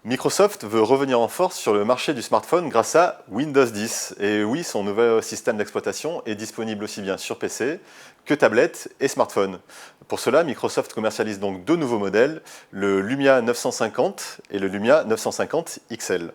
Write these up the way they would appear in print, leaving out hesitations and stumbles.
Microsoft veut revenir en force sur le marché du smartphone grâce à Windows 10. Et oui, son nouvel système d'exploitation est disponible aussi bien sur PC que tablette et smartphone. Pour cela, Microsoft commercialise donc deux nouveaux modèles, le Lumia 950 et le Lumia 950 XL.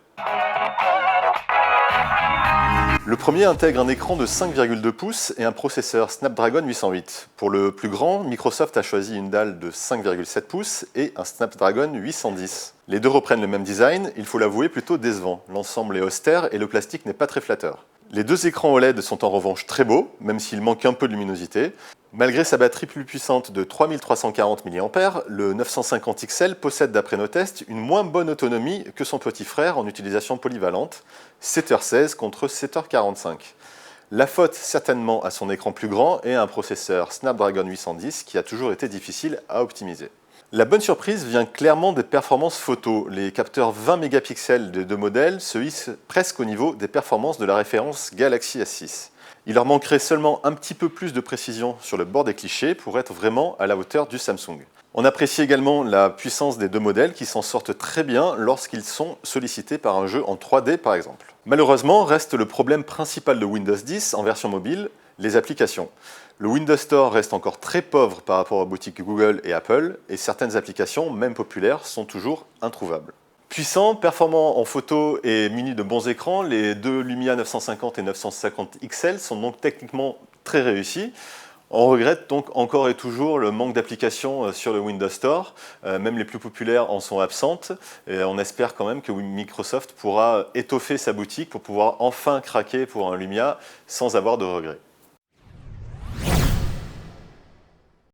Le premier intègre un écran de 5,2 pouces et un processeur Snapdragon 808. Pour le plus grand, Microsoft a choisi une dalle de 5,7 pouces et un Snapdragon 810. Les deux reprennent le même design, il faut l'avouer plutôt décevant. L'ensemble est austère et le plastique n'est pas très flatteur. Les deux écrans OLED sont en revanche très beaux, même s'il manque un peu de luminosité. Malgré sa batterie plus puissante de 3340 mAh, le 950 XL possède d'après nos tests une moins bonne autonomie que son petit frère en utilisation polyvalente, 7h16 contre 7h45. La faute certainement à son écran plus grand et à un processeur Snapdragon 810 qui a toujours été difficile à optimiser. La bonne surprise vient clairement des performances photo. Les capteurs 20 mégapixels des deux modèles se hissent presque au niveau des performances de la référence Galaxy S6. Il leur manquerait seulement un petit peu plus de précision sur le bord des clichés pour être vraiment à la hauteur du Samsung. On apprécie également la puissance des deux modèles qui s'en sortent très bien lorsqu'ils sont sollicités par un jeu en 3D par exemple. Malheureusement, reste le problème principal de Windows 10 en version mobile, les applications. Le Windows Store reste encore très pauvre par rapport aux boutiques Google et Apple, et certaines applications, même populaires, sont toujours introuvables. Puissant, performant en photo et muni de bons écrans, les deux Lumia 950 et 950 XL sont donc techniquement très réussis. On regrette donc encore et toujours le manque d'applications sur le Windows Store. Même les plus populaires en sont absentes. Et on espère quand même que Microsoft pourra étoffer sa boutique pour pouvoir enfin craquer pour un Lumia sans avoir de regrets.